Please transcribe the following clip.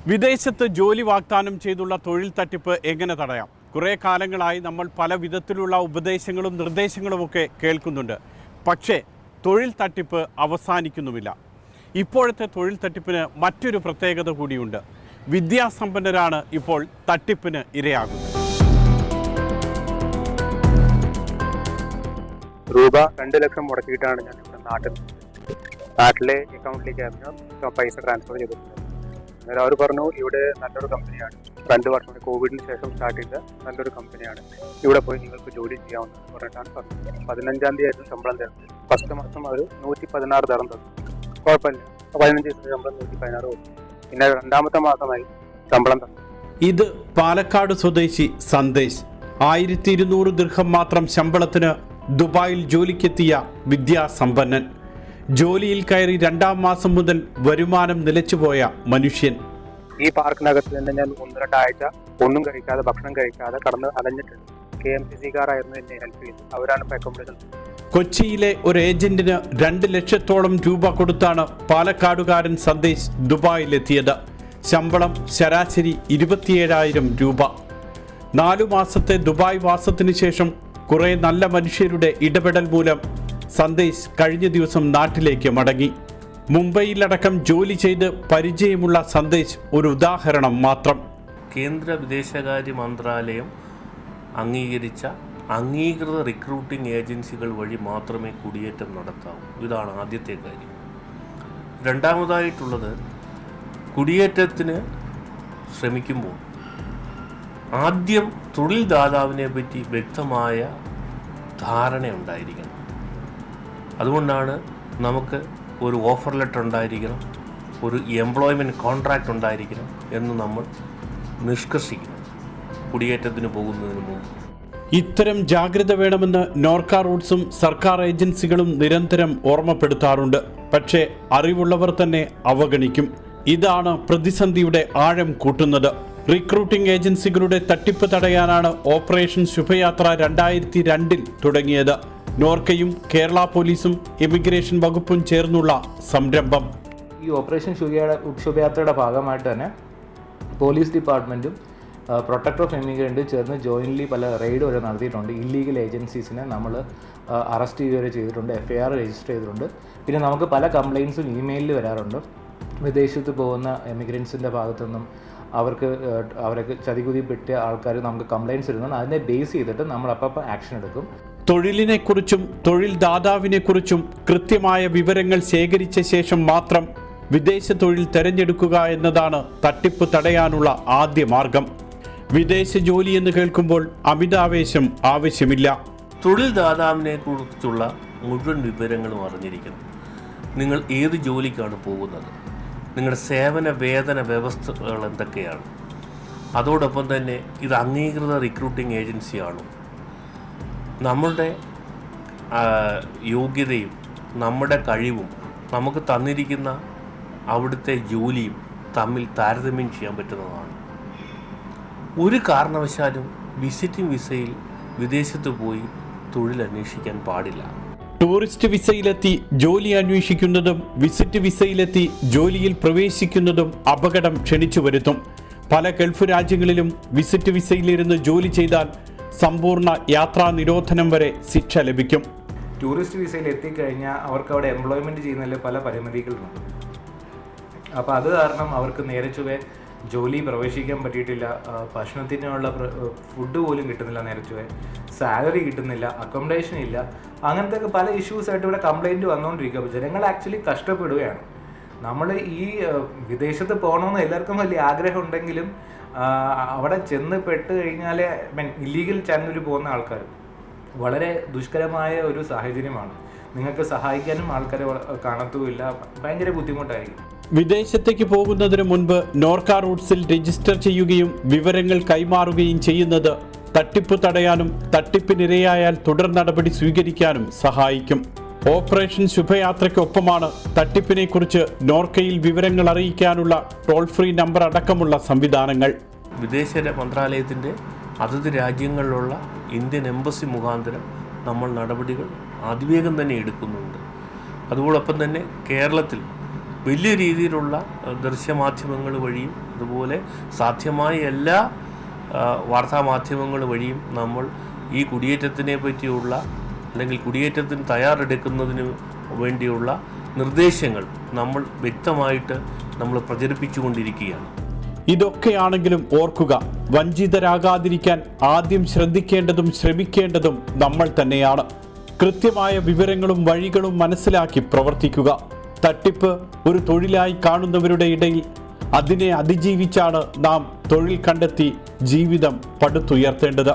വിദേശത്ത് ജോലി വാഗ്ദാനം ചെയ്തുള്ള തൊഴിൽ തട്ടിപ്പ് എങ്ങനെ തടയാം? കുറേ കാലങ്ങളായി നമ്മൾ പല വിധത്തിലുള്ള ഉപദേശങ്ങളും നിർദ്ദേശങ്ങളുമൊക്കെ കേൾക്കുന്നുണ്ട്. പക്ഷേ തൊഴിൽ തട്ടിപ്പ് അവസാനിക്കുന്നുമില്ല. ഇപ്പോഴത്തെ തൊഴിൽ തട്ടിപ്പിന് മറ്റൊരു പ്രത്യേകത കൂടിയുണ്ട്. വിദ്യാസമ്പന്നരാണ് ഇപ്പോൾ തട്ടിപ്പിന് ഇരയാകുന്നത്. രൂപ 2 ലക്ഷം മുടക്കിയിട്ടാണ് ഞാൻ ഇവിടെ നാട്ടിലെ അക്കൗണ്ടിലേക്ക് പൈസ ട്രാൻസ്ഫർ ചെയ്തിട്ടുണ്ട്. അന്നേരം അവർ പറഞ്ഞു ഇവിടെ നല്ലൊരു കമ്പനിയാണ്, 2 വർഷം കോവിഡിന് ശേഷം സ്റ്റാർട്ട് ചെയ്ത നല്ലൊരു കമ്പനിയാണ്, ഇവിടെ പോയി നിങ്ങൾക്ക് ജോലി ചെയ്യാവുന്നതെന്ന് പറഞ്ഞിട്ടാണ് പറഞ്ഞത്. 15-ാം തീയതി ആയിരുന്നു ശമ്പളം തരുന്നത്. ഫസ്റ്റ് മാസം അവർ 116 തരം തന്നു, കുഴപ്പമില്ല. 15 ദിവസത്തെ ശമ്പളം 116 കൊടുത്തു. പിന്നെ 2-ാമത്തെ മാസമായി ശമ്പളം തന്നു. ഇത് പാലക്കാട് സ്വദേശി സന്ദേശ്. 1200 ദിർഹം മാത്രം ശമ്പളത്തിന് ദുബായിൽ ജോലിക്കെത്തിയ വിദ്യാസമ്പന്നൻ. ജോലിയിൽ കയറി 2-ാം മാസം മുതൽ വരുമാനം നിലച്ചുപോയ മനുഷ്യൻ. ഈ പാർക്കിനകത്ത് തന്നെ ഞാൻ 1-2 ആഴ്ച ഒന്നും കഴിക്കാതെ, ഭക്ഷണം കഴിക്കാതെ കടന്ന് അലഞ്ഞിട്ടുണ്ട്. KMCC-കാരായിരുന്നു എന്നെ ഹെൽപ്പ് ചെയ്തത്. അവരാണ് ഇപ്പോൾ അക്കോമഡേഷൻ. കൊച്ചിയിലെ ഒരു ഏജന്റിന് 2 ലക്ഷത്തോളം രൂപ കൊടുത്താണ് പാലക്കാടുകാരൻ സന്ദേശ് ദുബായിലെത്തിയത്. ശമ്പളം ശരാശരി 27,000 രൂപ. 4 മാസത്തെ ദുബായ് വാസത്തിന് ശേഷം കുറെ നല്ല മനുഷ്യരുടെ ഇടപെടൽ മൂലം സന്ദേശ് കഴിഞ്ഞ ദിവസം നാട്ടിലേക്ക് മടങ്ങി. മുംബൈയിലടക്കം ജോലി ചെയ്ത് പരിചയമുള്ള സന്ദേശ് ഒരു ഉദാഹരണം മാത്രം. കേന്ദ്ര വിദേശകാര്യ മന്ത്രാലയം അംഗീകരിച്ച അംഗീകൃത റിക്രൂട്ടിംഗ് ഏജൻസികൾ വഴി മാത്രമേ കുടിയേറ്റം നടത്താവൂ. ഇതാണ് ആദ്യത്തെ കാര്യം. രണ്ടാമതായിട്ടുള്ളത്, കുടിയേറ്റത്തിന് ശ്രമിക്കുമ്പോൾ ആദ്യം തൊഴിൽ ദാതാവിനെ പറ്റി വ്യക്തമായ ധാരണ ഉണ്ടായിരിക്കണം. അതുകൊണ്ടാണ് നമുക്ക് ഒരു ഓഫർ ലെറ്റർ ഉണ്ടായിരിക്കണം, ഒരു എംപ്ലോയ്മെൻറ്റ് കോൺട്രാക്റ്റ് ഉണ്ടായിരിക്കണം എന്ന് നമ്മൾ നിഷ്കർഷിക്കണം കുടിയേറ്റത്തിന് പോകുന്നതിന് മുമ്പ്. ഇത്തരം ജാഗ്രത വേണമെന്ന് നോർക്ക റൂട്ട്സും സർക്കാർ ഏജൻസികളും നിരന്തരം ഓർമ്മപ്പെടുത്താറുണ്ട്. പക്ഷേ അറിവുള്ളവർ തന്നെ അവഗണിക്കും. ഇതാണ് പ്രതിസന്ധിയുടെ ആഴം കൂട്ടുന്നത്. റിക്രൂട്ടിംഗ് ഏജൻസികളുടെ തട്ടിപ്പ് തടയാനാണ് ഓപ്പറേഷൻ ശുഭയാത്ര 2002 തുടങ്ങിയത്. നോർക്കയും കേരള പോലീസും ഇമിഗ്രേഷൻ വകുപ്പും ചേർന്നുള്ള സംരംഭം. ഈ ഓപ്പറേഷൻ ശുഭയാത്രയുടെ ഭാഗമായിട്ട് തന്നെ പോലീസ് ഡിപ്പാർട്ട്മെൻറ്റും പ്രൊട്ടക്ടർ ഓഫ് ഇമിഗ്രൻറ്റും ചേർന്ന് ജോയിൻ്റ്ലി പല റെയ്ഡ് വരെ നടത്തിയിട്ടുണ്ട്. ഇല്ലീഗൽ ഏജൻസീസിനെ നമ്മൾ അറസ്റ്റ് ചെയ്യുകയോ ചെയ്തിട്ടുണ്ട്, FIR രജിസ്റ്റർ ചെയ്തിട്ടുണ്ട്. പിന്നെ നമുക്ക് പല കംപ്ലയിൻസും ഇമെയിലിൽ വരാറുണ്ട്. വിദേശത്ത് പോകുന്ന എമിഗ്രൻസിൻ്റെ ഭാഗത്തുനിന്നും അവർക്ക് ചതികുതിപ്പെട്ട ആൾക്കാർ നമുക്ക് കംപ്ലയിൻസ് വരുന്നുണ്ട്. അതിനെ ബേസ് ചെയ്തിട്ട് നമ്മൾ അപ്പം ആക്ഷൻ എടുക്കും. തൊഴിലിനെക്കുറിച്ചും തൊഴിൽ ദാതാവിനെക്കുറിച്ചും കൃത്യമായ വിവരങ്ങൾ ശേഖരിച്ച ശേഷം മാത്രം വിദേശ തൊഴിൽ തിരഞ്ഞെടുക്കുക എന്നതാണ് തട്ടിപ്പ് തടയാനുള്ള ആദ്യ മാർഗം. വിദേശ ജോലി എന്ന് കേൾക്കുമ്പോൾ അമിതാവേശം ആവശ്യമില്ല. തൊഴിൽ ദാതാവിനെ കുറിച്ചുള്ള മുഴുവൻ വിവരങ്ങളും അറിഞ്ഞിരിക്കണം. നിങ്ങൾ ഏത് ജോലിക്കാണ് പോകുന്നത്, നിങ്ങളുടെ സേവന വേതന വ്യവസ്ഥകൾ എന്തൊക്കെയാണ്, അതോടൊപ്പം തന്നെ ഇത് അംഗീകൃത റിക്രൂട്ടിംഗ് ഏജൻസിയാണോ, നമ്മളുടെ യോഗ്യതയും നമ്മുടെ കഴിവും നമുക്ക് തന്നിരിക്കുന്ന അവിടുത്തെ ജോലിയും തമ്മിൽ താരതമ്യം ചെയ്യാൻ പറ്റുന്നതാണ്. ഒരു കാരണവശാലും വിസിറ്റിംഗ് വിസയിൽ വിദേശത്ത് പോയി തൊഴിൽ അന്വേഷിക്കാൻ പാടില്ല. ടൂറിസ്റ്റ് വിസയിലെത്തി ജോലി അന്വേഷിക്കുന്നതും വിസിറ്റ് വിസയിലെത്തി ജോലിയിൽ പ്രവേശിക്കുന്നതും അപകടം ക്ഷണിച്ചു വരുത്തും. പല ഗൾഫ് രാജ്യങ്ങളിലും വിസിറ്റ് വിസയിലിരുന്ന് ജോലി ചെയ്താൽ സമ്പൂർണ്ണ യാത്രാ നിരോധനം വരെ ശിക്ഷ ലഭിക്കും. ടൂറിസ്റ്റ് വിസയിൽ എത്തിക്കഴിഞ്ഞാൽ അവർക്ക് അവിടെ എംപ്ലോയ്മെൻറ്റ് ചെയ്യുന്നതിൽ പല പരിമിതികളുണ്ട്. അപ്പോൾ അത് കാരണം അവർക്ക് നേരെ ചൊവ്വേ ജോലി പ്രവേശിക്കാൻ പറ്റിയിട്ടില്ല, ഭക്ഷണത്തിനുള്ള ഫുഡ് പോലും കിട്ടുന്നില്ല, നേരെ ചൊവ്വേ സാലറി കിട്ടുന്നില്ല, അക്കോമഡേഷൻ ഇല്ല, അങ്ങനത്തെ ഒക്കെ പല ഇഷ്യൂസായിട്ട് ഇവിടെ കംപ്ലയിൻറ്റ് വന്നുകൊണ്ടിരിക്കുക. അപ്പോൾ ജനങ്ങൾ ആക്ച്വലി കഷ്ടപ്പെടുകയാണ്. നമ്മൾ ഈ വിദേശത്ത് പോകണമെന്ന് എല്ലാവർക്കും വലിയ ആഗ്രഹം ഉണ്ടെങ്കിലും അവിടെ ചെന്ന് പെട്ട് കഴിഞ്ഞാൽ ഇല്ലീഗൽ ചാനലിൽ പോകുന്ന ആൾക്കാർ വളരെ ദുഷ്കരമായ ഒരു സാഹചര്യമാണ്. നിങ്ങൾക്ക് സഹായിക്കാനും ആൾക്കാരെ കാണത്തുമില്ല, ഭയങ്കര ബുദ്ധിമുട്ടായിരിക്കും. വിദേശത്തേക്ക് പോകുന്നതിന് മുൻപ് നോർക്ക റൂട്ട്സിൽ രജിസ്റ്റർ ചെയ്യുകയും വിവരങ്ങൾ കൈമാറുകയും ചെയ്യുന്നത് തട്ടിപ്പ് തടയാനും തട്ടിപ്പിനിരയായാൽ തുടർ നടപടി സ്വീകരിക്കാനും സഹായിക്കും. ഓപ്പറേഷൻ ശുഭയാത്രയ്ക്കൊപ്പമാണ് തട്ടിപ്പിനെക്കുറിച്ച് നോർക്കയിൽ വിവരങ്ങൾ അറിയിക്കാനുള്ള ടോൾ ഫ്രീ നമ്പർ അടക്കമുള്ള സംവിധാനങ്ങൾ. വിദേശ മന്ത്രാലയത്തിൻ്റെ അതത് രാജ്യങ്ങളിലുള്ള ഇന്ത്യൻ എംബസി മുഖാന്തരം നമ്മൾ നടപടികൾ അതിവേഗം തന്നെ എടുക്കുന്നുണ്ട്. അതോടൊപ്പം തന്നെ കേരളത്തിൽ വലിയ രീതിയിലുള്ള ദൃശ്യമാധ്യമങ്ങൾ വഴിയും അതുപോലെ സാധ്യമായ എല്ലാ വാർത്താമാധ്യമങ്ങൾ വഴിയും നമ്മൾ ഈ കുടിയേറ്റത്തിനെ പറ്റിയുള്ള അല്ലെങ്കിൽ കുടിയേറ്റത്തിന് തയ്യാറെടുക്കുന്നതിന് വേണ്ടിയുള്ള നിർദ്ദേശങ്ങൾ നമ്മൾ വ്യക്തമായിട്ട് നമ്മൾ പ്രചരിപ്പിച്ചുകൊണ്ടിരിക്കുകയാണ്. ഇതൊക്കെയാണെങ്കിലും ഓർക്കുക, വഞ്ചിതരാകാതിരിക്കാൻ ആദ്യം ശ്രദ്ധിക്കേണ്ടതും ശ്രമിക്കേണ്ടതും നമ്മൾ തന്നെയാണ്. കൃത്യമായ വിവരങ്ങളും വഴികളും മനസ്സിലാക്കി പ്രവർത്തിക്കുക. തട്ടിപ്പ് ഒരു തൊഴിലായി കാണുന്നവരുടെ ഇടയിൽ അതിനെ അതിജീവിച്ചാണ് നാം തൊഴിൽ കണ്ടെത്തി ജീവിതം പടുത്തുയർത്തേണ്ടത്.